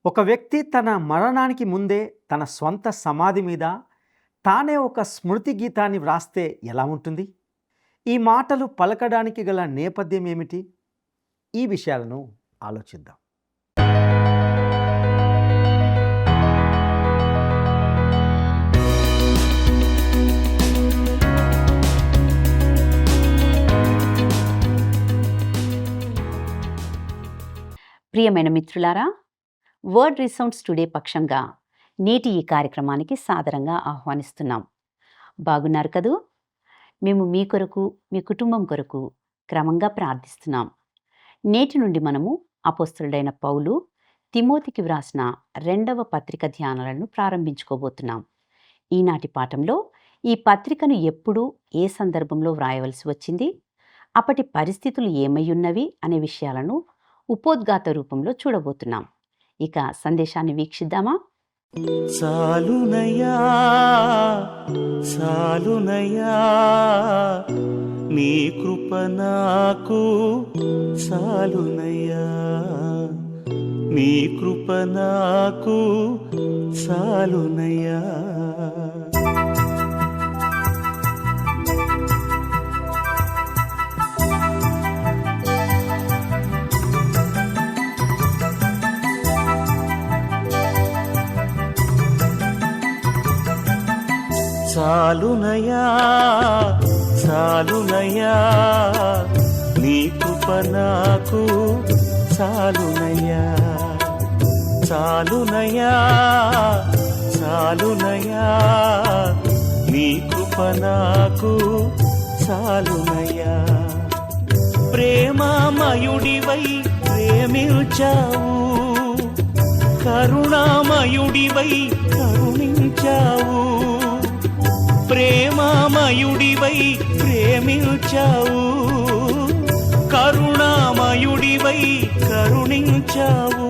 ఒక వ్యక్తి తన మరణానికి ముందే తన స్వంత సమాధి మీద తానే ఒక స్మృతి గీతాన్ని వ్రాస్తే ఎలా ఉంటుంది? ఈ మాటలు పలకడానికి గల నేపథ్యం ఏమిటి? ఈ విషయాలను ఆలోచిద్దాం. ప్రియమైన మిత్రులారా, వర్డ్ రిసౌండ్స్ టుడే పక్షంగా నేటి ఈ కార్యక్రమానికి సాదరంగా ఆహ్వానిస్తున్నాం. బాగున్నారు కదూ? మేము మీ కొరకు, మీ కుటుంబం కొరకు క్రమంగా ప్రార్థిస్తున్నాం. నేటి నుండి మనము అపోస్తలుడైన పౌలు తిమోతికి వ్రాసిన 2వ పత్రిక ధ్యానాలను ప్రారంభించుకోబోతున్నాం. ఈనాటి పాఠంలో ఈ పత్రికను ఎప్పుడు, ఏ సందర్భంలో వ్రాయవలసి వచ్చింది, అప్పటి పరిస్థితులు ఏమయ్యున్నవి అనే విషయాలను ఉపోద్ఘాత రూపంలో చూడబోతున్నాం. ఇక సందేశాన్ని వీక్షిద్దామా? సాలునయా సాలునయా నీ కృప నాకు సాలునయా, నీ కృప నాకు సాలునయా. సాలునయా సాలునయా నీ కృప నాకు సాలునయా, సాలునయా సాలునయా నీ కృప నాకు సాలునయా. ప్రేమామయుడివై ప్రేమించావు, కరుణామయుడివై కరుణించావు. ప్రేమామయుడివై ప్రేమించావు, కరుణామయుడివై కరుణించావు.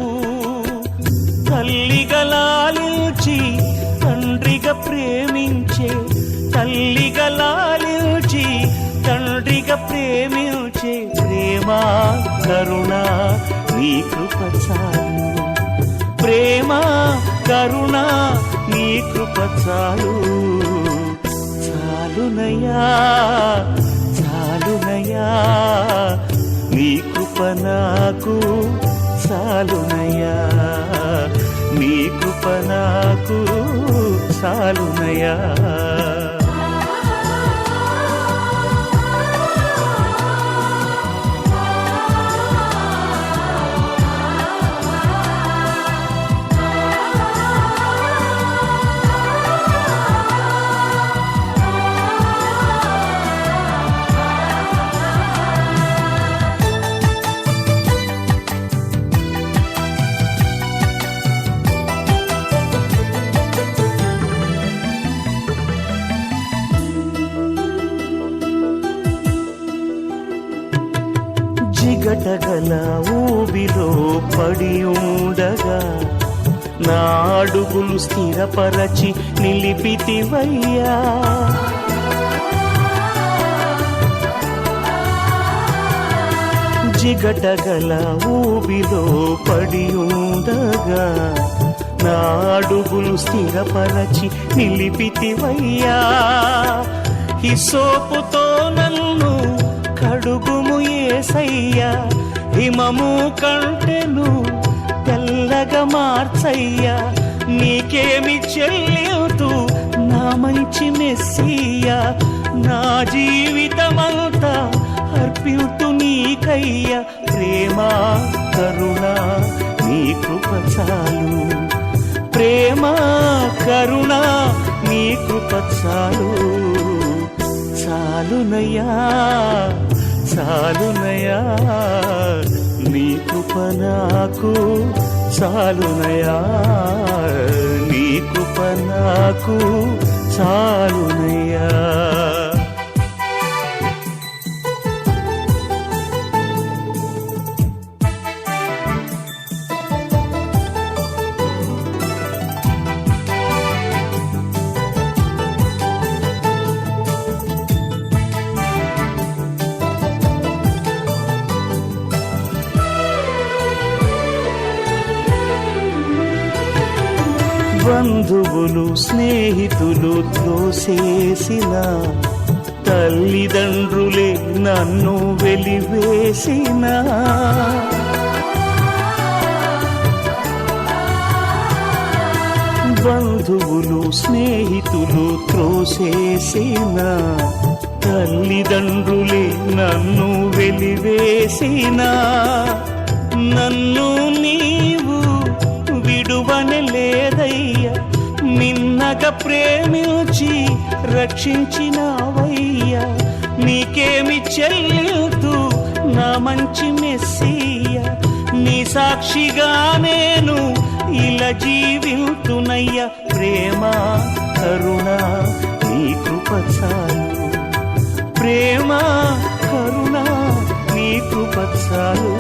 తల్లిగా లాలించి తండ్రిగా ప్రేమించే, తల్లిగా లాలించి తండ్రిగా ప్రేమించే ప్రేమ కరుణ నీ కృప చాలు. ప్రేమ కరుణ నీ కృప చాలు. సాలునయా సాలునయా నీ కృప నాకు సాలునయా, నీ కృప నాకు సాలునయా. జిగటగల ఊబిలో పడి ఉండగా నా అడుగులు స్థిరపరచి నిలిపితివయ్యా. జిగటగల ఊబిలో పడి ఉండగా నా అడుగులు స్థిరపరచి నిలిపితివయ్యా. హిస్సోపుతో నన్ను కడుగుము యేసయ్యా, హిమము కంటెను తెల్లగా మార్చయ్యా. నీకేమి చెల్లితూ నా మంచి మెస్సియా, నా జీవితమంతా అర్పితు నీకయ్యా. ప్రేమ కరుణ నీ కృప చాలు, ప్రేమ కరుణ నీ కృప చాలు. సాలునయా సాలునయా నీ కృప నాకు సాలునయా, నీ కృప నాకు సాలునయా. బంధువులు స్నేహితులు త్రోసేసిన, తల్లిదండ్రులే నన్ను వెలివేసిన, బంధువులు స్నేహితులు త్రోసేసిన, తల్లిదండ్రులే నన్ను వెలివేసిన, నన్ను నీవు విడువని లేదయ్యా, మిన్నగా ప్రేమించి రక్షించినావయ్యా. నీకేమి చెల్లుతూ నా మంచి మెస్సియ్యా, నీ సాక్షిగా నేను ఇలా జీవితునయ్యా. ప్రేమ కరుణ నీ కృప చాలు, ప్రేమ కరుణ నీ కృప చాలు,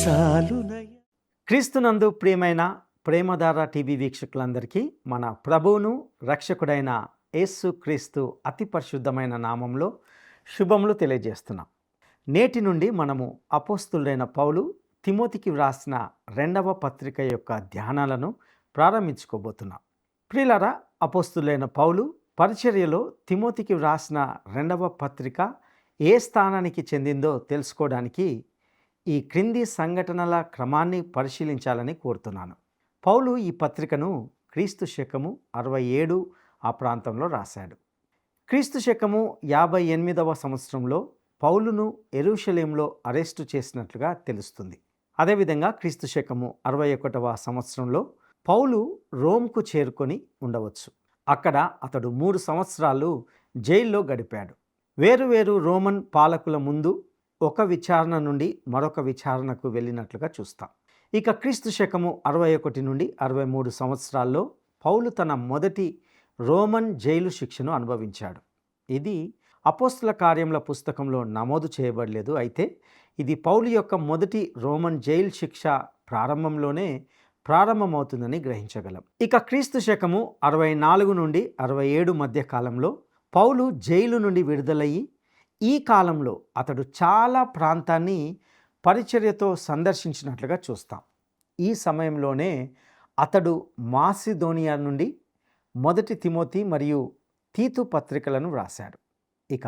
చాలునయ్యా. క్రీస్తునందు ప్రియమైన ప్రేమధార టీవీ వీక్షకులందరికీ మన ప్రభువును రక్షకుడైన యేసు క్రీస్తు అతి పరిశుద్ధమైన నామంలో శుభములు తెలియజేస్తున్నాం. నేటి నుండి మనము అపోస్తులైన పౌలు తిమోతికి వ్రాసిన 2వ పత్రిక యొక్క ధ్యానాలను ప్రారంభించుకోబోతున్నాం. ప్రియులారా, అపోస్తులైన పౌలు పరిచర్యలో తిమోతికి వ్రాసిన 2వ పత్రిక ఏ స్థానానికి చెందిందో తెలుసుకోవడానికి ఈ క్రింది సంఘటనల క్రమాన్ని పరిశీలించాలని కోరుతున్నాను. పౌలు ఈ పత్రికను క్రీస్తు శకము 67 ఆ ప్రాంతంలో రాశాడు. క్రీస్తు శకము 58వ సంవత్సరంలో పౌలును యెరూషలేంలో అరెస్టు చేసినట్లుగా తెలుస్తుంది. అదేవిధంగా క్రీస్తు శకము 61వ సంవత్సరంలో పౌలు రోమ్కు చేరుకొని ఉండవచ్చు. అక్కడ అతడు 3 సంవత్సరాలు జైల్లో గడిపాడు. వేరువేరు రోమన్ పాలకుల ముందు ఒక విచారణ నుండి మరొక విచారణకు వెళ్ళినట్లుగా చూస్తాం. ఇక క్రీస్తు శకము 61 నుండి 63 సంవత్సరాల్లో పౌలు తన మొదటి రోమన్ జైలు శిక్షను అనుభవించాడు. ఇది అపోస్తుల కార్యముల పుస్తకంలో నమోదు చేయబడలేదు. అయితే ఇది పౌలు యొక్క మొదటి రోమన్ జైలు శిక్ష ప్రారంభమవుతుందని గ్రహించగలం. ఇక క్రీస్తు శకము 64 నుండి 67 మధ్య కాలంలో పౌలు జైలు నుండి విడుదలయ్యి ఈ కాలంలో అతడు చాలా ప్రాంతాన్ని పరిచర్యతో సందర్శించినట్లుగా చూస్తాం. ఈ సమయంలోనే అతడు మాసిదోనియా నుండి మొదటి తిమోతి మరియు తీతు పత్రికలను వ్రాశాడు. ఇక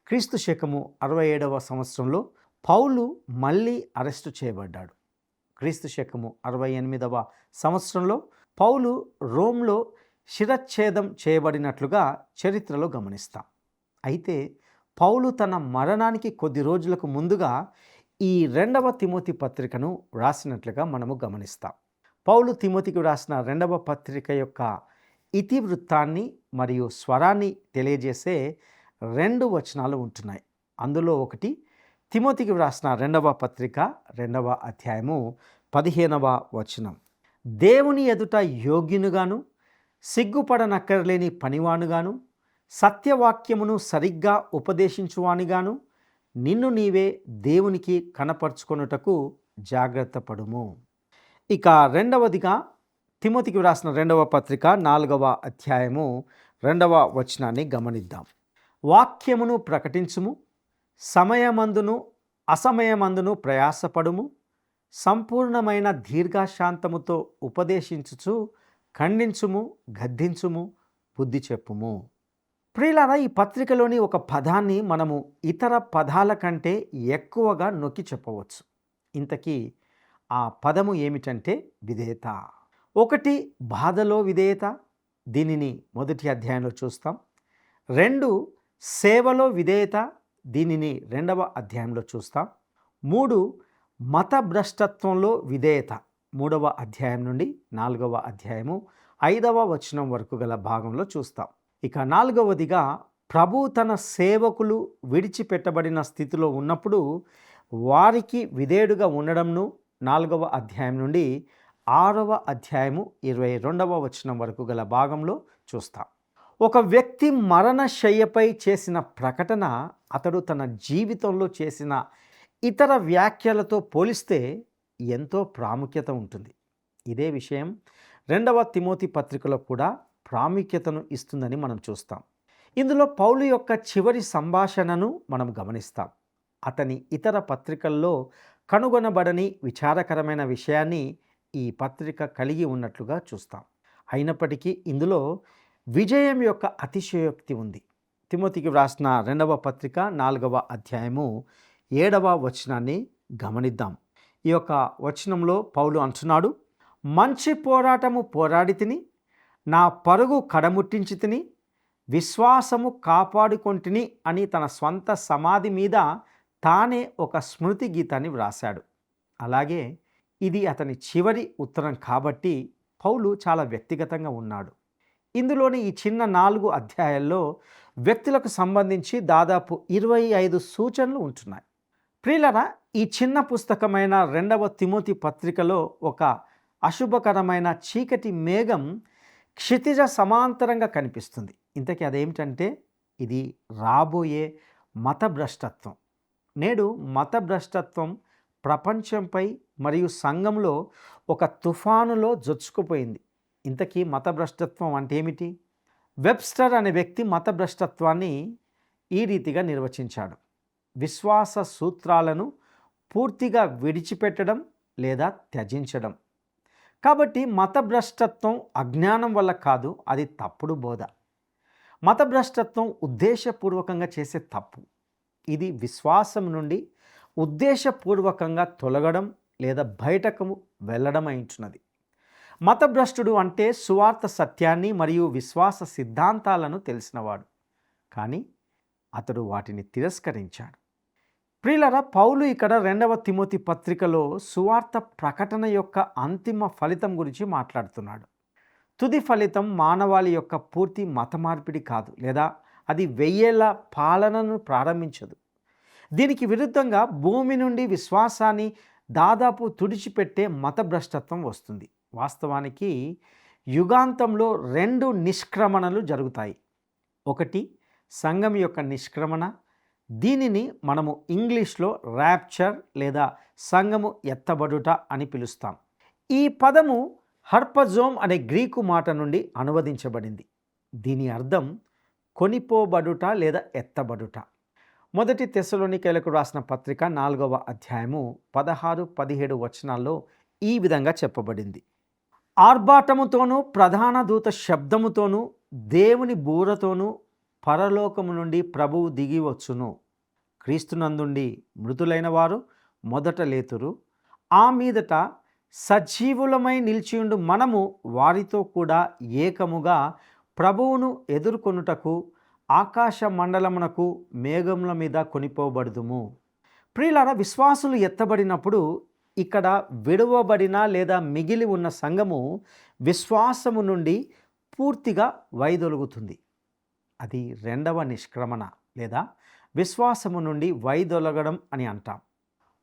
క్రీస్తు శకము 67వ సంవత్సరంలో పౌలు మళ్ళీ అరెస్టు చేయబడ్డాడు. క్రీస్తు శకము 68వ సంవత్సరంలో పౌలు రోమ్లో శిరచ్ఛేదం చేయబడినట్లుగా చరిత్రలో గమనిస్తాం. అయితే పౌలు తన మరణానికి కొద్ది రోజులకు ముందుగా ఈ 2వ తిమోతి పత్రికను వ్రాసినట్లుగా మనము గమనిస్తాం. పౌలు తిమోతికి వ్రాసిన 2వ పత్రిక యొక్క ఇతివృత్తాన్ని మరియు స్వరాన్ని తెలియజేసే 2 వచనాలు ఉంటున్నాయి. అందులో ఒకటి తిమోతికి వ్రాసిన 2వ పత్రిక 2వ అధ్యాయము 15వ వచనం. దేవుని ఎదుట యోగ్యునుగాను సిగ్గుపడనక్కర్లేని పనివానుగాను సత్యవాక్యమును సరిగ్గా ఉపదేశించువానిగాను నిన్ను నీవే దేవునికి కనపరుచుకొనుటకు జాగ్రత్త పడుము. ఇక రెండవదిగా తిమోతికి వ్రాసిన 2వ పత్రిక 4వ అధ్యాయము 2వ వచనాన్ని గమనిద్దాం. వాక్యమును ప్రకటించుము, సమయమందును అసమయమందును ప్రయాసపడుము, సంపూర్ణమైన దీర్ఘశాంతముతో ఉపదేశించుచు ఖండించుము, గద్దించుము, బుద్ధి చెప్పుము. ప్రియులారా, ఈ పత్రికలోని ఒక పదాన్ని మనము ఇతర పదాల కంటే ఎక్కువగా నొక్కి చెప్పవచ్చు. ఇంతకీ ఆ పదము ఏమిటంటే విధేయత. ఒకటి, బాధలో విధేయత, దీనిని మొదటి అధ్యాయంలో చూస్తాం. 2, సేవలో విధేయత, దీనిని 2వ అధ్యాయంలో చూస్తాం. 3, మత భ్రష్టత్వంలో విధేయత, 3వ అధ్యాయం నుండి 4వ అధ్యాయము 5వ వచనం వరకు గల భాగంలో చూస్తాం. ఇక 4వదిగా ప్రభు తన సేవకులు విడిచిపెట్టబడిన స్థితిలో ఉన్నప్పుడు వారికి విధేయుడుగా ఉండడంను 4వ అధ్యాయం నుండి 6వ అధ్యాయము 22వ వచనం వరకు గల భాగంలో చూస్తాం. ఒక వ్యక్తి మరణశయ్యపై చేసిన ప్రకటన అతడు తన జీవితంలో చేసిన ఇతర వ్యాఖ్యలతో పోలిస్తే ఎంతో ప్రాముఖ్యత ఉంటుంది. ఇదే విషయం 2వ తిమోతి పత్రికలో కూడా ప్రాముఖ్యతను ఇస్తుందని మనం చూస్తాం. ఇందులో పౌలు యొక్క చివరి సంభాషణను మనం గమనిస్తాం. అతని ఇతర పత్రికల్లో కనుగొనబడని విచారకరమైన విషయాన్ని ఈ పత్రిక కలిగి ఉన్నట్లుగా చూస్తాం. అయినప్పటికీ ఇందులో విజయం యొక్క అతిశయోక్తి ఉంది. తిమోతికి వ్రాసిన 2వ పత్రిక 4వ అధ్యాయము 7వ వచనాన్ని గమనిద్దాం. ఈ యొక్క వచనంలో పౌలు అంటున్నాడు, మంచి పోరాటము పోరాడి తిని, నా పరుగు కడముట్టించి తిని, విశ్వాసము కాపాడుకొంటిని అని తన స్వంత సమాధి మీద తానే ఒక స్మృతి గీతాన్ని వ్రాశాడు. అలాగే ఇది అతని చివరి ఉత్తరం కాబట్టి పౌలు చాలా వ్యక్తిగతంగా ఉన్నాడు. ఇందులోని ఈ చిన్న 4 అధ్యాయాల్లో వ్యక్తులకు సంబంధించి దాదాపు 25 సూచనలు ఉంటున్నాయి. ప్రియులరా, ఈ చిన్న పుస్తకమైన 2వ తిమోతి పత్రికలో ఒక అశుభకరమైన చీకటి మేఘం క్షితిజ సమాంతరంగా కనిపిస్తుంది. ఇంతకీ అదేమిటంటే ఇది రాబోయే మతభ్రష్టత్వం. నేడు మతభ్రష్టత్వం ప్రపంచంపై మరియు సంఘంలో ఒక తుఫానులో జొచ్చుకుపోయింది. ఇంతకీ మతభ్రష్టత్వం అంటే ఏమిటి? వెబ్స్టర్ అనే వ్యక్తి మతభ్రష్టత్వాన్ని ఈ రీతిగా నిర్వచించాడు: విశ్వాస సూత్రాలను పూర్తిగా విడిచిపెట్టడం లేదా త్యజించడం. కాబట్టి మతభ్రష్టత్వం అజ్ఞానం వల్ల కాదు, అది తప్పుడు బోధ. మతభ్రష్టత్వం ఉద్దేశపూర్వకంగా చేసే తప్పు. ఇది విశ్వాసం నుండి ఉద్దేశపూర్వకంగా తొలగడం లేదా బయటకు వెళ్ళడం అయింటున్నది. మతభ్రష్టుడు అంటే సువార్త సత్యాన్ని మరియు విశ్వాస సిద్ధాంతాలను తెలిసినవాడు, కానీ అతడు వాటిని తిరస్కరించాడు. ప్రియులరా, పౌలు ఇక్కడ 2వ తిమోతి పత్రికలో సువార్త ప్రకటన యొక్క అంతిమ ఫలితం గురించి మాట్లాడుతున్నాడు. తుది ఫలితం మానవాళి యొక్క పూర్తి మత మార్పిడి కాదు, లేదా అది 1000 ఏళ్ల పాలనను ప్రారంభించదు. దీనికి విరుద్ధంగా భూమి నుండి విశ్వాసాన్ని దాదాపు తుడిచిపెట్టే మతభ్రష్టత్వం వస్తుంది. వాస్తవానికి యుగాంతంలో 2 నిష్క్రమణలు జరుగుతాయి. ఒకటి సంఘం యొక్క నిష్క్రమణ. దీనిని మనము ఇంగ్లీష్లో ర్యాప్చర్ లేదా సంఘము ఎత్తబడుట అని పిలుస్తాం. ఈ పదము హర్పజోమ్ అనే గ్రీకు మాట నుండి అనువదించబడింది. దీని అర్థం కొనిపోబడుట లేదా ఎత్తబడుట. 1 తెస్సలోనికైలకు రాసిన పత్రిక 4వ అధ్యాయము 16-17 వచనాల్లో ఈ విధంగా చెప్పబడింది: ఆర్భాటముతోనూ ప్రధాన దూత శబ్దముతోనూ దేవుని బూరతోనూ పరలోకము నుండి ప్రభువు దిగి వచ్చును. క్రీస్తునందుండి మృతులైన వారు మొదట లేతురు. ఆ మీదట సజీవులమై నిలిచియుండు మనము వారితో కూడా ఏకముగా ప్రభువును ఎదుర్కొనుటకు ఆకాశ మండలమునకు మేఘముల మీద కొనిపోబడుదుము. ప్రియులారా, విశ్వాసులు ఎత్తబడినప్పుడు ఇక్కడ విడువబడిన లేదా మిగిలి ఉన్న సంఘము విశ్వాసము నుండి పూర్తిగా వైదొలుగుతుంది. అది 2వ నిష్క్రమణ లేదా విశ్వాసము నుండి వైదొలగడం అని అంటాం.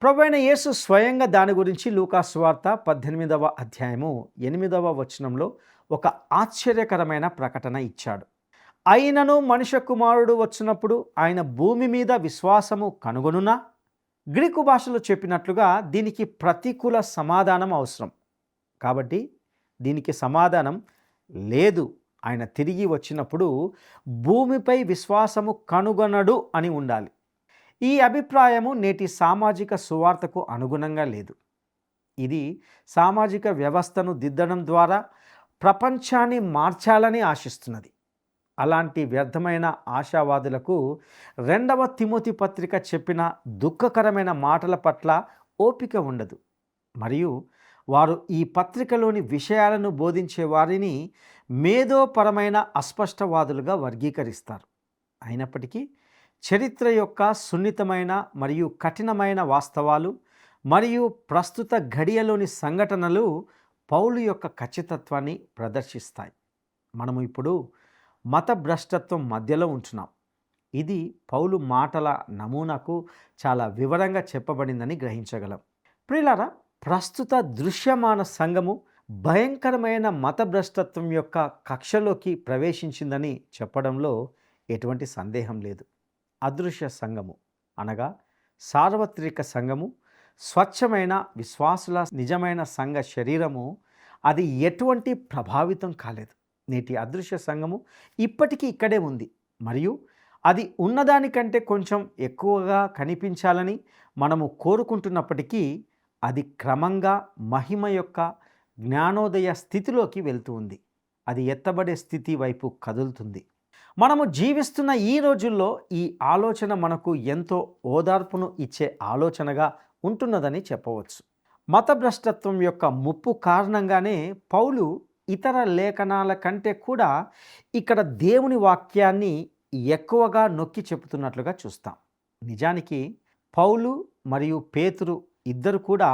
ప్రభువైన యేసు స్వయంగా దాని గురించి లూకాసు సువార్త 18వ అధ్యాయము 8వ వచనంలో ఒక ఆశ్చర్యకరమైన ప్రకటన ఇచ్చాడు. అయినను మనుష్య కుమారుడు వచ్చినప్పుడు ఆయన భూమి మీద విశ్వాసము కనుగొనునా? గ్రీకు భాషలో చెప్పినట్లుగా దీనికి ప్రతికూల సమాధానం అవసరం. కాబట్టి దీనికి సమాధానం లేదు. ఆయన తిరిగి వచ్చినప్పుడు భూమిపై విశ్వాసము కనుగొనడు అని ఉండాలి. ఈ అభిప్రాయము నేటి సామాజిక సువార్తకు అనుగుణంగా లేదు. ఇది సామాజిక వ్యవస్థను దిద్దడం ద్వారా ప్రపంచాన్ని మార్చాలని ఆశిస్తున్నది. అలాంటి వ్యర్థమైన ఆశావాదులకు 2వ తిమోతి పత్రిక చెప్పిన దుఃఖకరమైన మాటల పట్ల ఓపిక ఉండదు. మరియు వారు ఈ పత్రికలోని విషయాలను బోధించే వారిని మేధోపరమైన అస్పష్టవాదులుగా వర్గీకరిస్తారు. అయినప్పటికీ చరిత్ర యొక్క సున్నితమైన మరియు కఠినమైన వాస్తవాలు మరియు ప్రస్తుత ఘడియలోని సంఘటనలు పౌలు యొక్క ఖచ్చితత్వాన్ని ప్రదర్శిస్తాయి. మనము ఇప్పుడు మత భ్రష్టత్వం మధ్యలో ఉంటున్నాం. ఇది పౌలు మాటల నమూనాకు చాలా వివరంగా చెప్పబడిందని గ్రహించగలం. ప్రియులారా, ప్రస్తుత దృశ్యమాన సంఘము భయంకరమైన మత భ్రష్టత్వం యొక్క కక్షలోకి ప్రవేశించిందని చెప్పడంలో ఎటువంటి సందేహం లేదు. అదృశ్య సంఘము అనగా సార్వత్రిక సంఘము, స్వచ్ఛమైన విశ్వాసుల నిజమైన సంఘ శరీరము, అది ఎటువంటి ప్రభావితం కాలేదు. నేటి అదృశ్య సంఘము ఇప్పటికీ ఇక్కడే ఉంది మరియు అది ఉన్నదానికంటే కొంచెం ఎక్కువగా కనిపించాలని మనము కోరుకుంటున్నప్పటికీ అది క్రమంగా మహిమ యొక్క జ్ఞానోదయ స్థితిలోకి వెళ్తూ ఉంది. అది ఎత్తబడే స్థితి వైపు కదులుతుంది. మనము జీవిస్తున్న ఈ రోజుల్లో ఈ ఆలోచన మనకు ఎంతో ఓదార్పును ఇచ్చే ఆలోచనగా ఉంటున్నదని చెప్పవచ్చు. మతభ్రష్టత్వం యొక్క ముప్పు కారణంగానే పౌలు ఇతర లేఖనాల కంటే కూడా ఇక్కడ దేవుని వాక్యాన్ని ఎక్కువగా నొక్కి చెబుతున్నట్లుగా చూస్తాం. నిజానికి పౌలు మరియు పేతురు ఇద్దరు కూడా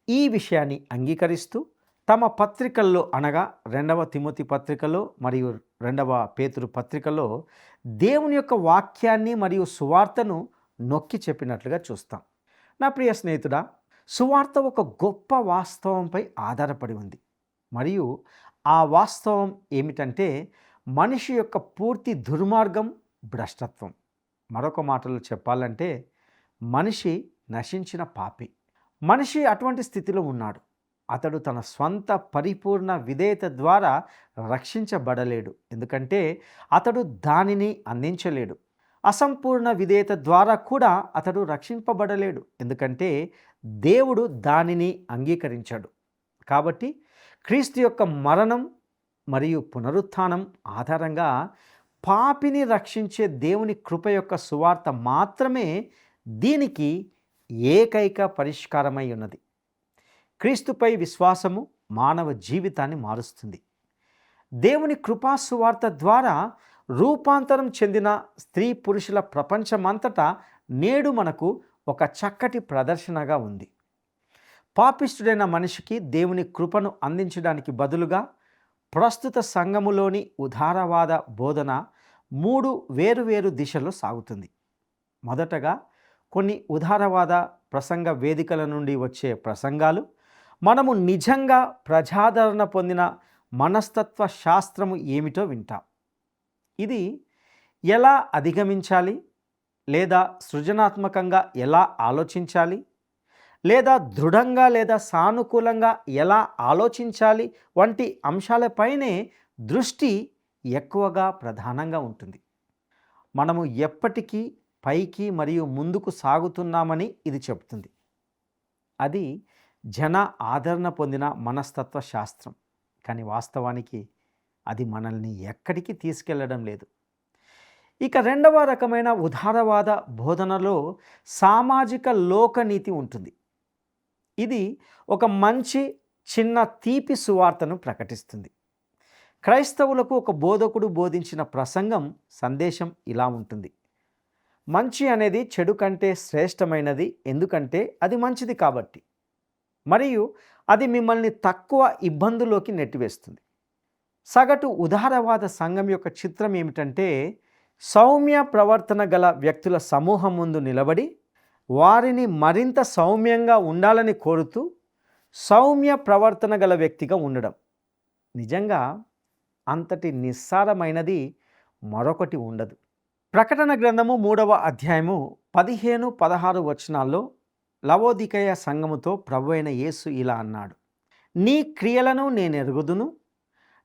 ఈ విషయాన్ని అంగీకరిస్తూ తమ పత్రికల్లో, అనగా 2వ తిమోతి పత్రికలో మరియు 2వ పేతురు పత్రికలో దేవుని యొక్క వాక్యాన్ని మరియు సువార్తను నొక్కి చెప్పినట్లుగా చూస్తాం. నా ప్రియ స్నేహితుడా, సువార్త ఒక గొప్ప వాస్తవంపై ఆధారపడి ఉంది. మరియు ఆ వాస్తవం ఏమిటంటే మనిషి యొక్క పూర్తి దుర్మార్గం, భ్రష్టత్వం. మరొక మాటలో చెప్పాలంటే మనిషి నశించిన పాపి. మనిషి అటువంటి స్థితిలో ఉన్నాడు. అతడు తన స్వంత పరిపూర్ణ విధేయత ద్వారా రక్షించబడలేడు, ఎందుకంటే అతడు దానిని అందించలేడు. అసంపూర్ణ విధేయత ద్వారా కూడా అతడు రక్షింపబడలేడు, ఎందుకంటే దేవుడు దానిని అంగీకరించాడు. కాబట్టి క్రీస్తు యొక్క మరణం మరియు పునరుత్థానం ఆధారంగా పాపిని రక్షించే దేవుని కృప యొక్క సువార్త మాత్రమే దీనికి ఏకైక పరిష్కారమై ఉన్నది. క్రీస్తుపై విశ్వాసము మానవ జీవితాన్ని మారుస్తుంది. దేవుని కృపా సువార్త ద్వారా రూపాంతరం చెందిన స్త్రీ పురుషుల ప్రపంచమంతటా నేడు మనకు ఒక చక్కటి ప్రదర్శనగా ఉంది. పాపిష్టుడైన మనిషికి దేవుని కృపను అందించడానికి బదులుగా ప్రస్తుత సంఘములోని ఉదారవాద బోధన 3 వేరువేరు దిశల్లో సాగుతుంది. మొదటగా కొన్ని ఉదారవాద ప్రసంగ వేదికల నుండి వచ్చే ప్రసంగాలు మనము నిజంగా ప్రజాదరణ పొందిన మనస్తత్వ శాస్త్రము ఏమిటో వింటాం. ఇది ఎలా అధిగమించాలి, లేదా సృజనాత్మకంగా ఎలా ఆలోచించాలి, లేదా దృఢంగా లేదా సానుకూలంగా ఎలా ఆలోచించాలి వంటి అంశాలపైనే దృష్టి ఎక్కువగా ప్రధానంగా ఉంటుంది. మనము ఎప్పటికీ పైకి మరియు ముందుకు సాగుతున్నామని ఇది చెబుతుంది. అది జన ఆదరణ పొందిన మనస్తత్వ శాస్త్రం, కానీ వాస్తవానికి అది మనల్ని ఎక్కడికి తీసుకెళ్లడం లేదు. ఇక 2వ రకమైన ఉదారవాద బోధనలో సామాజిక లోకనీతి ఉంటుంది. ఇది ఒక మంచి చిన్న తీపి సువార్తను ప్రకటిస్తుంది. క్రైస్తవులకు ఒక బోధకుడు బోధించిన ప్రసంగం సందేశం ఇలా ఉంటుంది: మంచి అనేది చెడు కంటే శ్రేష్టమైనది, ఎందుకంటే అది మంచిది కాబట్టి, మరియు అది మిమ్మల్ని తక్కువ ఇబ్బందుల్లోకి నెట్టివేస్తుంది. సగటు ఉదారవాద సంఘం యొక్క చిత్రం ఏమిటంటే సౌమ్య ప్రవర్తన గల వ్యక్తుల సమూహం ముందు నిలబడి వారిని మరింత సౌమ్యంగా ఉండాలని కోరుతూ సౌమ్య ప్రవర్తన గల వ్యక్తిగా ఉండడం. నిజంగా అంతటి నిస్సారమైనది మరొకటి ఉండదు. ప్రకటన గ్రంథము 3వ అధ్యాయము 15-16 వచనాల్లో లవోదికయ సంఘముతో ప్రభువైన యేసు ఇలా అన్నాడు: నీ క్రియలను నేనెరుగుదును,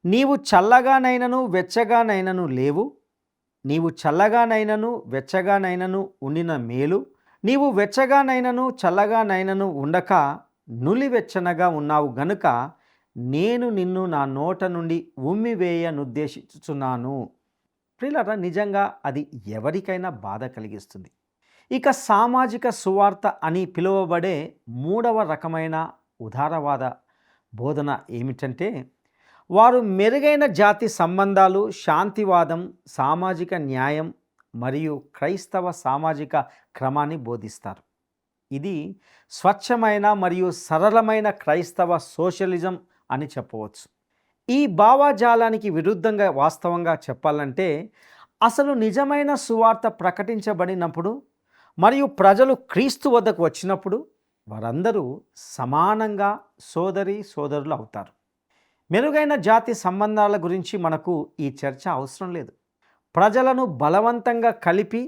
నీవు చల్లగానైనను వెచ్చగానైనను లేవు. నీవు చల్లగానైనను వెచ్చగానైనను ఉండిన మేలు, నీవు వెచ్చగానైనను చల్లగానైనను ఉండక నులివెచ్చనగా ఉన్నావు గనుక నేను నిన్ను నా నోట నుండి ఉమ్మివేయనుద్దేశించుచున్నాను. ప్రియులారా, నిజంగా అది ఎవరికైనా బాధ కలిగిస్తుంది. ఇక సామాజిక సువార్త అని పిలువబడే 3వ రకమైన ఉదారవాద బోధన ఏమిటంటే వారు మెరుగైన జాతి సంబంధాలు, శాంతివాదం, సామాజిక న్యాయం మరియు క్రైస్తవ సామాజిక క్రమాన్ని బోధిస్తారు. ఇది స్వచ్ఛమైన మరియు సరళమైన క్రైస్తవ సోషలిజం అని చెప్పవచ్చు. ఈ భావజాలానికి విరుద్ధంగా వాస్తవంగా చెప్పాలంటే అసలు నిజమైన సువార్త ప్రకటించబడినప్పుడు మరియు ప్రజలు క్రీస్తు వద్దకు వచ్చినప్పుడు వారందరూ సమానంగా సోదరులు అవుతారు. మెరుగైన జాతి సంబంధాల గురించి మనకు ఈ చర్చ అవసరం లేదు. ప్రజలను బలవంతంగా కలిపి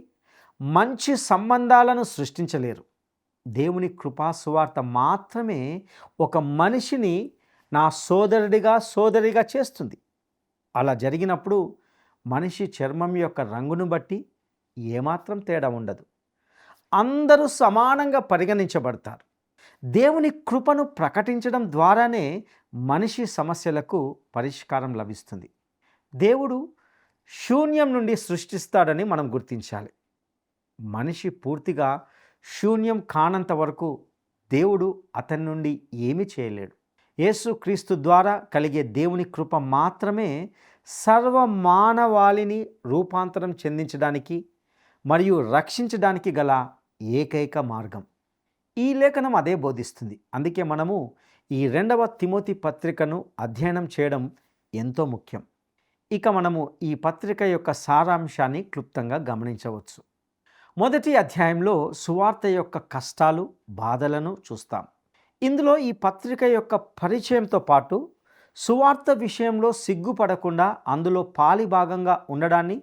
మంచి సంబంధాలను సృష్టించలేరు. దేవుని కృపా సువార్త మాత్రమే ఒక మనిషిని నా సోదరిగా చేస్తుంది. అలా జరిగినప్పుడు మనిషి చర్మం యొక్క రంగును బట్టి ఏమాత్రం తేడా ఉండదు. అందరూ సమానంగా పరిగణించబడతారు. దేవుని కృపను ప్రకటించడం ద్వారానే మనిషి సమస్యలకు పరిష్కారం లభిస్తుంది. దేవుడు శూన్యం నుండి సృష్టిస్తాడని మనం గుర్తించాలి. మనిషి పూర్తిగా శూన్యం కానంత వరకు దేవుడు అతని నుండి ఏమీ చేయలేడు. యేసుక్రీస్తు ద్వారా కలిగే దేవుని కృప మాత్రమే సర్వ మానవాళిని రూపాంతరం చెందించడానికి మరియు రక్షించడానికి గల ఏకైక మార్గం. ఈ లేఖనం అదే బోధిస్తుంది. అందుకే మనము ఈ 2వ తిమోతి పత్రికను అధ్యయనం చేయడం ఎంతో ముఖ్యం. ఇక మనము ఈ పత్రిక యొక్క సారాంశాన్ని క్లుప్తంగా గమనించవచ్చు. మొదటి అధ్యాయంలో సువార్త యొక్క కష్టాలు, బాధలను చూస్తాం. ఇందులో ఈ పత్రిక యొక్క పరిచయంతో పాటు సువార్త విషయంలో సిగ్గుపడకుండా అందులో పాలిభాగంగా ఉండడాన్ని,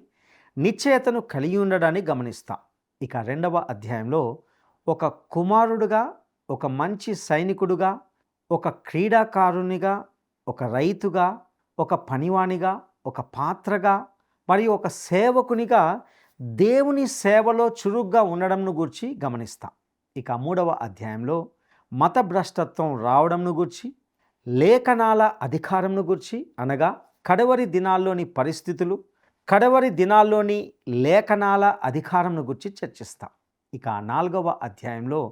నిశ్చయతను కలిగి ఉండడాన్ని గమనిస్తాం. ఇక 2వ అధ్యాయంలో ఒక కుమారుడుగా, ఒక మంచి సైనికుడుగా, ఒక క్రీడాకారునిగా, ఒక రైతుగా, ఒక పనివానిగా, ఒక పాత్రగా మరియు ఒక సేవకునిగా దేవుని సేవలో చురుగ్గా ఉండడంను గూర్చి గమనిస్తాం. ఇక 3వ అధ్యాయంలో మత భ్రష్టత్వం రావడంను గూర్చి, లేఖనాల అధికారంను గూర్చి, అనగా కడవరి దినాల్లోని పరిస్థితులు, కడవరి దినాల్లోని లేఖనాల అధికారంను గురించి చర్చిస్తాం. ఇక 4వ అధ్యాయంలో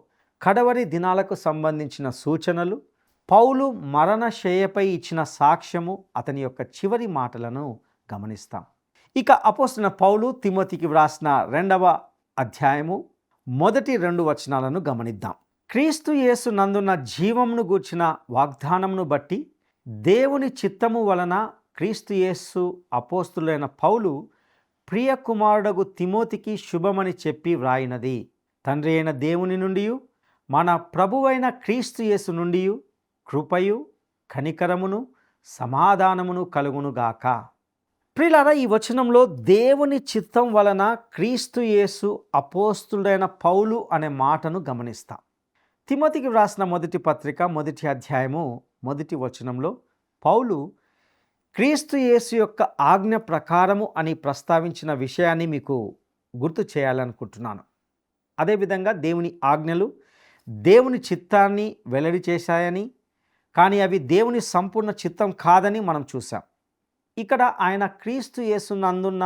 కడవరి దినాలకు సంబంధించిన సూచనలు, పౌలు మరణశయ్యపై ఇచ్చిన సాక్ష్యము, అతని యొక్క చివరి మాటలను గమనిస్తాం. ఇక అపోస్తలుడైన పౌలు తిమోతికి వ్రాసిన 2వ అధ్యాయము మొదటి 2 వచనాలను గమనిద్దాం. క్రీస్తు యేసు నందున్న జీవమును గూర్చిన వాగ్దానమును బట్టి దేవుని చిత్తము వలన క్రీస్తు యేసు అపోస్తలుడైన పౌలు ప్రియ కుమారుడగు తిమోతికి శుభమని చెప్పి వ్రాయినది. తండ్రి అయిన దేవుని నుండి, మన ప్రభువైన క్రీస్తు యేసు నుండి కృపయు, కనికరమును, సమాధానమును కలుగునుగాక. ప్రియులారా, ఈ వచనంలో దేవుని చిత్తం వలన క్రీస్తు యేసు అపోస్తలుడైన పౌలు అనే మాటను గమనిస్తాం. తిమోతికి వ్రాసిన మొదటి పత్రిక 1వ అధ్యాయము 1వ వచనంలో పౌలు క్రీస్తు యేసు యొక్క ఆజ్ఞ ప్రకారము అని ప్రస్తావించిన విషయాన్ని మీకు గుర్తు చేయాలనుకుంటున్నాను. అదేవిధంగా దేవుని ఆజ్ఞలు దేవుని చిత్తాన్ని వెల్లడి చేశాయని, కానీ అవి దేవుని సంపూర్ణ చిత్తం కాదని మనం చూసాం. ఇక్కడ ఆయన క్రీస్తు యేసునందున్న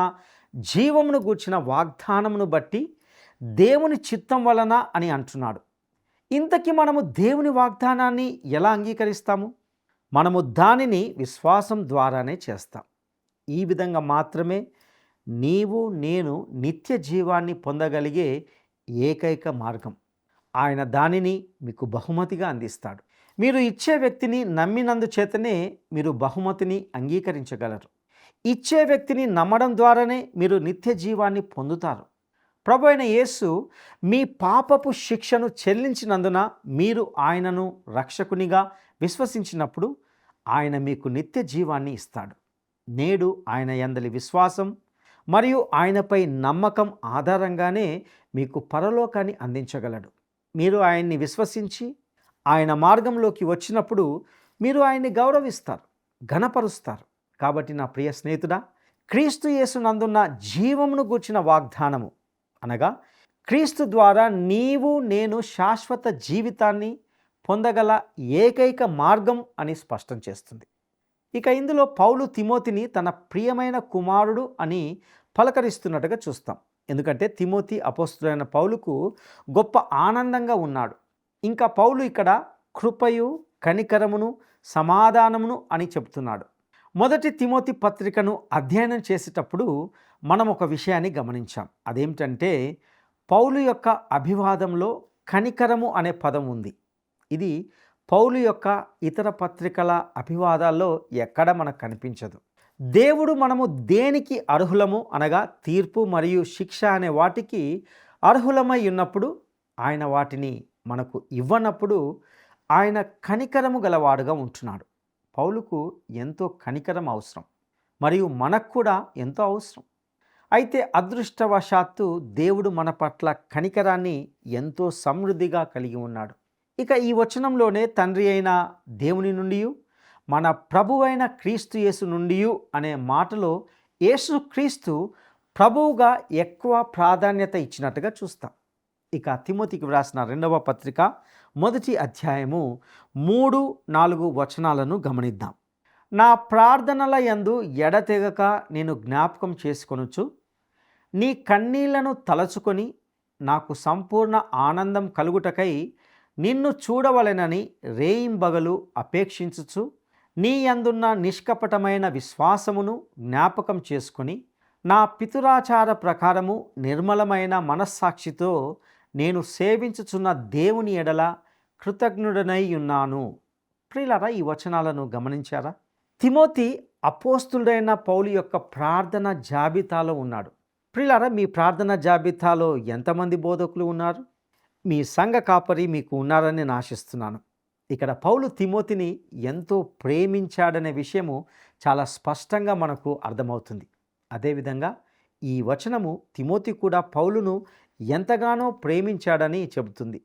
జీవమును గూర్చిన వాగ్దానమును బట్టి దేవుని చిత్తం వలన అని అంటున్నాడు. ఇంతకీ మనము దేవుని వాగ్దానాన్ని ఎలా అంగీకరిస్తాము? మనము దానిని విశ్వాసం ద్వారానే చేస్తాం. ఈ విధంగా మాత్రమే నీవు నేను నిత్య జీవాన్ని పొందగలిగే ఏకైక మార్గం. ఆయన దానిని మీకు బహుమతిగా అందిస్తాడు. మీరు ఇచ్చే వ్యక్తిని నమ్మినందు చేతనే మీరు బహుమతిని అంగీకరించగలరు. ఇచ్చే వ్యక్తిని నమ్మడం ద్వారానే మీరు నిత్య జీవాన్ని పొందుతారు. ప్రభు అయిన యేసు మీ పాపపు శిక్షను చెల్లించినందున మీరు ఆయనను రక్షకునిగా విశ్వసించినప్పుడు ఆయన మీకు నిత్య జీవాన్ని ఇస్తాడు. నేడు ఆయన యందలి విశ్వాసం మరియు ఆయనపై నమ్మకం ఆధారంగానే మీకు పరలోకాన్ని అందించగలడు. మీరు ఆయన్ని విశ్వసించి ఆయన మార్గంలోకి వచ్చినప్పుడు మీరు ఆయన్ని గౌరవిస్తారు, ఘనపరుస్తారు. కాబట్టి నా ప్రియ స్నేహితుడా, క్రీస్తు యేసునందున్న జీవమును గూర్చిన వాగ్దానము అనగా క్రీస్తు ద్వారా నీవు నేను శాశ్వత జీవితాన్ని పొందగల ఏకైక మార్గం అని స్పష్టం చేస్తుంది. ఇక ఇందులో పౌలు తిమోతిని తన ప్రియమైన కుమారుడు అని పలకరిస్తున్నట్టుగా చూస్తాం. ఎందుకంటే తిమోతి అపోస్తలుడైన పౌలుకు గొప్ప ఆనందంగా ఉన్నాడు. ఇంకా పౌలు ఇక్కడ కృపయు, కనికరమును, సమాధానమును అని చెప్తున్నాడు. మొదటి తిమోతి పత్రికను అధ్యయనం చేసేటప్పుడు మనం ఒక విషయాన్ని గమనించాం. అదేమిటంటే పౌలు యొక్క అభివాదంలో కనికరము అనే పదం ఉంది. ఇది పౌలు యొక్క ఇతర పత్రికల అభివాదాల్లో ఎక్కడ మనకు కనిపించదు. దేవుడు మనము దేనికి అర్హులము అనగా తీర్పు మరియు శిక్ష అనే వాటికి అర్హులమై ఉన్నప్పుడు ఆయన వాటిని మనకు ఇవ్వనప్పుడు ఆయన కనికరము గలవాడుగా ఉంటున్నాడు. పౌలుకు ఎంతో కనికరం అవసరం మరియు మనకు కూడా ఎంతో అవసరం. అయితే అదృష్టవశాత్తు దేవుడు మన పట్ల కనికరాన్ని ఎంతో సమృద్ధిగా కలిగి ఉన్నాడు. ఇక ఈ వచనంలోనే తండ్రి అయిన దేవుని నుండి, మన ప్రభువైన క్రీస్తు యేసు నుండి అనే మాటలో యేసు క్రీస్తు ప్రభువుగా ఎక్కువ ప్రాధాన్యత ఇచ్చినట్టుగా చూస్తాం. ఇక తిమోతికి వ్రాసిన 2వ పత్రిక 1వ అధ్యాయము 3-4 వచనాలను గమనిద్దాం. నా ప్రార్థనల యందు ఎడతెగక నేను జ్ఞాపకం చేసుకొనుచు నీ కన్నీళ్లను తలచుకొని నాకు సంపూర్ణ ఆనందం కలుగుటకై నిన్ను చూడవలెనని రేయింబగలు అపేక్షించుచు నీ యందున్న నిష్కపటమైన విశ్వాసమును జ్ఞాపకం చేసుకొని నా పితురాచార ప్రకారము నిర్మలమైన మనస్సాక్షితో నేను సేవించుచున్న దేవుని ఎడల కృతజ్ఞుడనై ఉన్నాను. ప్రియులారా, ఈ వచనాలను గమనించారా? తిమోతి అపోస్తుడైన పౌలు యొక్క ప్రార్థన జాబితాలో ఉన్నాడు. ప్రియులారా, మీ ప్రార్థన జాబితాలో ఎంతమంది బోధకులు ఉన్నారు? మీ సంఘ కాపరి మీకు ఉన్నారని నేను ఆశిస్తున్నాను. ఇక్కడ పౌలు తిమోతిని ఎంతో ప్రేమించాడనే విషయము చాలా స్పష్టంగా మనకు అర్థమవుతుంది. అదేవిధంగా ఈ వచనము తిమోతి కూడా పౌలును ఎంతగానో ప్రేమించాడని చెబుతుంది.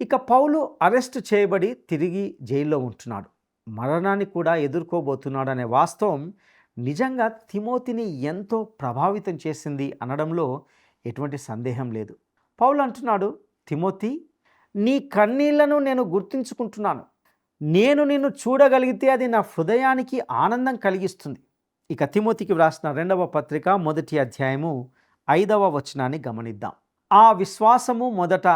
ఇక పౌలు అరెస్ట్ చేయబడి తిరిగి జైల్లో ఉంటున్నాడు, మరణాన్ని కూడా ఎదుర్కోబోతున్నాడనే వాస్తవం నిజంగా తిమోతిని ఎంతో ప్రభావితం చేసింది అనడంలో ఎటువంటి సందేహం లేదు. పౌలు అంటున్నాడు, తిమోతి, నీ కన్నీళ్లను నేను గుర్తించుకుంటున్నాను. నేను నిన్ను చూడగలిగితే అది నా హృదయానికి ఆనందం కలిగిస్తుంది. ఇక తిమోతికి వ్రాసిన 2వ పత్రిక 1వ అధ్యాయము 5వ వచనాన్ని గమనిద్దాం. ఆ విశ్వాసము మొదట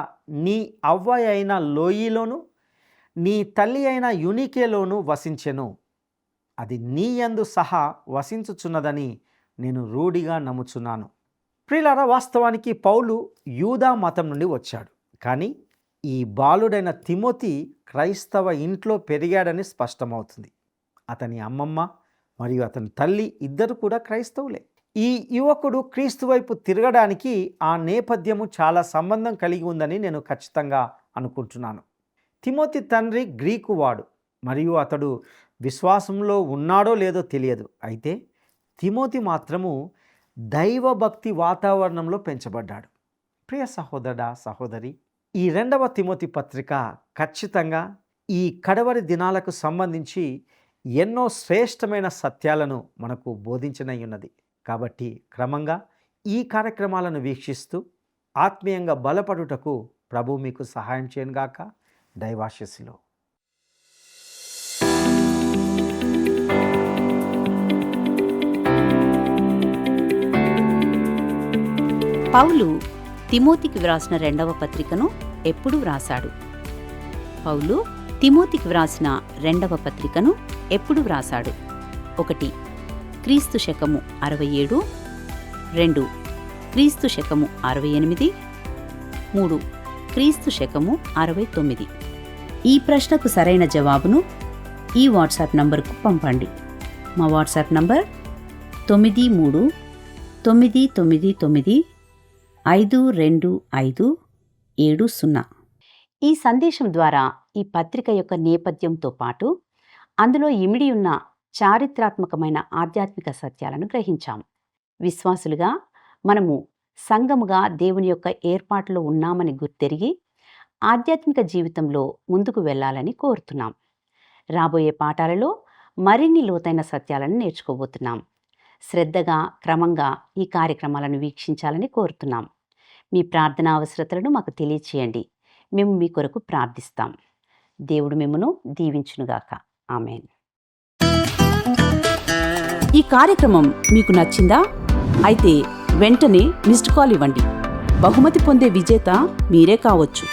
నీ అవ్వ అయిన లోయిలోను నీ తల్లి అయిన యునికేలోను వసించెను. అది నీ యందు సహా వసించుచున్నదని నేను రూఢిగా నమ్ముచున్నాను. ప్రియులారా, వాస్తవానికి పౌలు యూదా మతం నుండి వచ్చాడు, కానీ ఈ బాలుడైన తిమోతి క్రైస్తవ ఇంట్లో పెరిగాడని స్పష్టమవుతుంది. అతని అమ్మమ్మ మరియు అతని తల్లి ఇద్దరు కూడా క్రైస్తవులే. ఈ యువకుడు క్రీస్తు వైపు తిరగడానికి ఆ నేపథ్యము చాలా సంబంధం కలిగి ఉందని నేను ఖచ్చితంగా అనుకుంటున్నాను. తిమోతి తండ్రి గ్రీకు వాడు మరియు అతడు విశ్వాసంలో ఉన్నాడో లేదో తెలియదు. అయితే తిమోతి మాత్రము దైవభక్తి వాతావరణంలో పెంచబడ్డాడు. ప్రియ సహోదరుడా, సహోదరి, ఈ 2వ తిమోతి పత్రిక ఖచ్చితంగా ఈ కడవరి దినాలకు సంబంధించి ఎన్నో శ్రేష్టమైన సత్యాలను మనకు బోధించనై ఉన్నది. కాబట్టి క్రమంగా ఈ కార్యక్రమాలను వీక్షిస్తూ ఆత్మీయంగా బలపడుటకు ప్రభు మీకు సహాయం చేయనుగాక. దైవాశీస్సులు. పౌలు తిమోతికి వ్రాసిన 2వ పత్రికను ఎప్పుడు వ్రాసాడు? పౌలు తిమోతికి వ్రాసిన 2వ పత్రికను ఎప్పుడు వ్రాసాడు? 1. క్రీస్తు శకము 67, 2. క్రీస్తు శకము 68, 3. క్రీస్తు శకము 69. ఈ ప్రశ్నకు సరైన జవాబును ఈ వాట్సాప్ నంబర్కు పంపండి. మా వాట్సాప్ నంబర్ 9399952570. ఈ సందేశం ద్వారా ఈ పత్రిక యొక్క నేపథ్యంతో పాటు అందులో ఇమిడి ఉన్న చారిత్రాత్మకమైన ఆధ్యాత్మిక సత్యాలను గ్రహించాం. విశ్వాసులుగా మనము సంఘముగా దేవుని యొక్క ఏర్పాటులో ఉన్నామని గుర్తెరిగి ఆధ్యాత్మిక జీవితంలో ముందుకు వెళ్ళాలని కోరుతున్నాం. రాబోయే పాఠాలలో మరిన్ని లోతైన సత్యాలను నేర్చుకోబోతున్నాం. శ్రద్ధగా, క్రమంగా ఈ కార్యక్రమాలను వీక్షించాలని కోరుతున్నాం. మీ ప్రార్థనా అవసరతలను మాకు తెలియచేయండి. మేము మీ కొరకు ప్రార్థిస్తాం. దేవుడు మిమ్మును దీవించునుగాక. ఆమేన్. ఈ కార్యక్రమం మీకు నచ్చిందా? అయితే వెంటనే మిస్డ్ కాల్ ఇవ్వండి. బహుమతి పొందే విజేత మీరే కావచ్చు.